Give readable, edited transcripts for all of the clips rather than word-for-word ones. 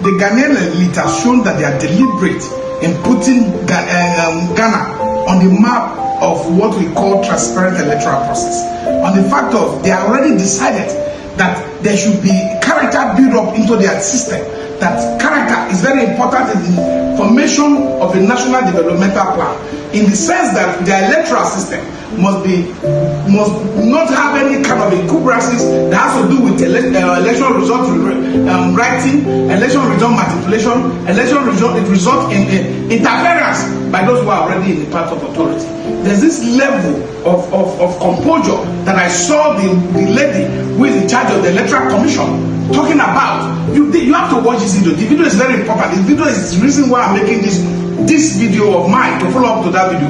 the Ghanaian elite has shown that they are deliberate in putting Ghana on the map of what we call transparent electoral process. On the fact of they are already decided that there should be character built up into their system. That character is very important in the formation of a national developmental plan, in the sense that the electoral system must not have any kind of encumbrances that has to do with election result writing, election result manipulation, election result in interference by those who are already in the path of authority. There's this level of composure that I saw the lady who is in charge of the Electoral Commission talking about. You have to watch this video. The video is very important. The video is the reason why I'm making this video of mine, to follow up to that video.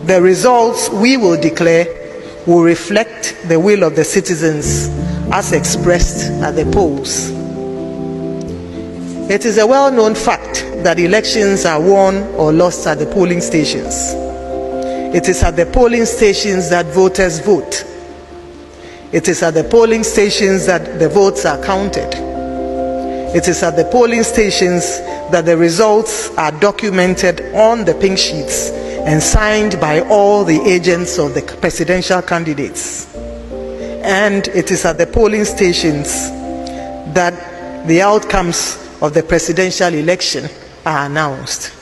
The results we will declare will reflect the will of the citizens as expressed at the polls. It is a well-known fact that elections are won or lost at the polling stations. It is at the polling stations that voters vote. It is at the polling stations that the votes are counted. It is at the polling stations that the results are documented on the pink sheets and signed by all the agents of the presidential candidates. And it is at the polling stations that the outcomes of the presidential election are announced.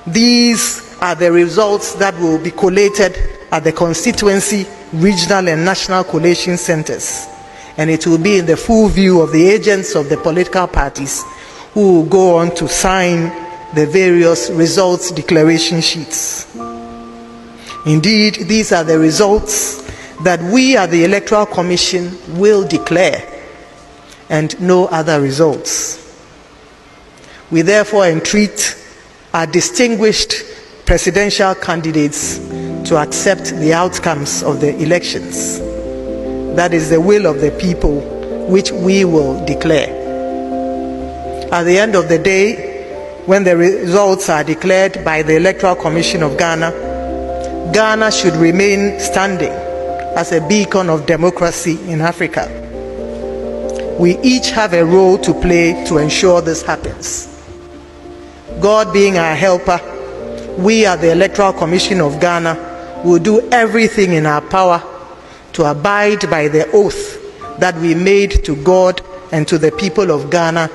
These are the results that will be collated at the constituency, regional and national collation centers, and it will be in the full view of the agents of the political parties who will go on to sign the various results declaration sheets. Indeed, these are the results that we at the Electoral Commission will declare, and no other results. We therefore entreat our distinguished presidential candidates to accept the outcomes of the elections. That is the will of the people, which we will declare. At the end of the day, when the results are declared by the Electoral Commission of Ghana, Ghana should remain standing as a beacon of democracy in Africa. We each have a role to play to ensure this happens. God being our helper, we at the Electoral Commission of Ghana will do everything in our power to abide by the oath that we made to God and to the people of Ghana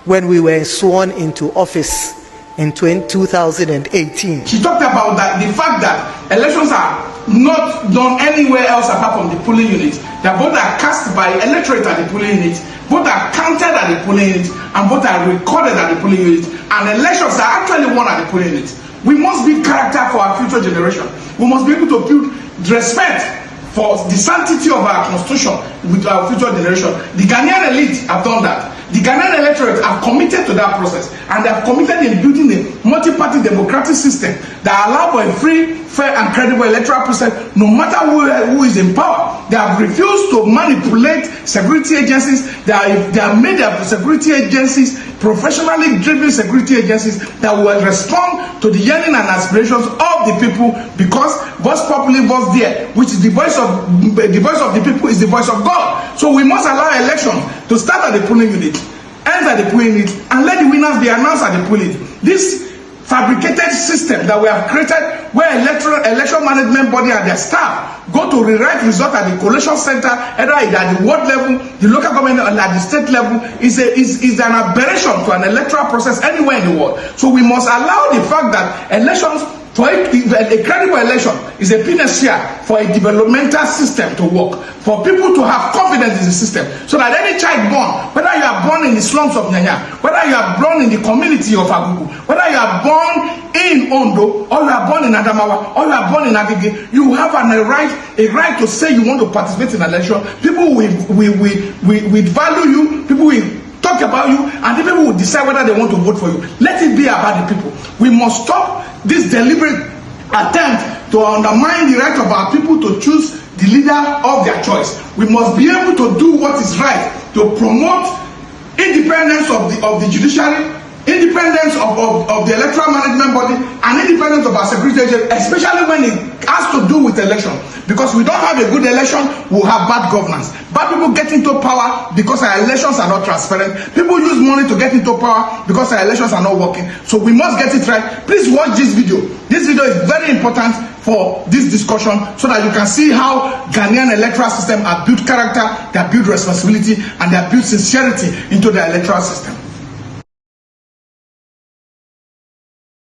when we were sworn into office in 2018. She talked about that, the fact that elections are not done anywhere else apart from the polling unit. That votes are cast by electorate at the polling unit, votes are counted at the polling unit, and votes are recorded at the polling unit, and elections are actually won at the polling unit. We must build character for our future generation. We must be able to build respect for the sanctity of our constitution with our future generation. The Ghanaian elite have done that. The Ghanaian electorate are committed to that process, and they are committed in building a multi-party democratic system that allows for a free, fair, and credible electoral process no matter who is in power. They have refused to manipulate security agencies. They have made their security agencies professionally driven security agencies that will respond to the yearning and aspirations of the people, because vox populi vox there, which is the voice of the people, is the voice of God. So we must allow elections to start at the polling unit, end at the polling unit, and let the winners be announced at the polling unit. This fabricated system that we have created, where election management body and their staff go to rewrite results at the collation center, either at the ward level, the local government, or at the state level, is an aberration to an electoral process anywhere in the world. So we must allow the fact that elections, for a credible election, is a panacea for a developmental system to work, for people to have confidence in the system, so that any child born, whether you are born in the slums of Njenje, whether you are born in the community of Agugu, whether you are born in Ondo, or you are born in Adamawa, or you are born in Agege, you have a right to say you want to participate in an election. People will value you, people will talk about you, and the people will decide whether they want to vote for you. Let it be about the people. We must stop this deliberate attempt to undermine the right of our people to choose the leader of their choice. We must be able to do what is right to promote independence of the judiciary, independence of the electoral management body, and independence of our security agency, especially when it has to do with election. Because we don't have a good election, we'll have bad governance. Bad people get into power because our elections are not transparent. People use money to get into power because our elections are not working. So we must get it right. Please watch this video. This video is very important for this discussion so that you can see how Ghanaian electoral system have built character, they have built responsibility, and they have built sincerity into the electoral system.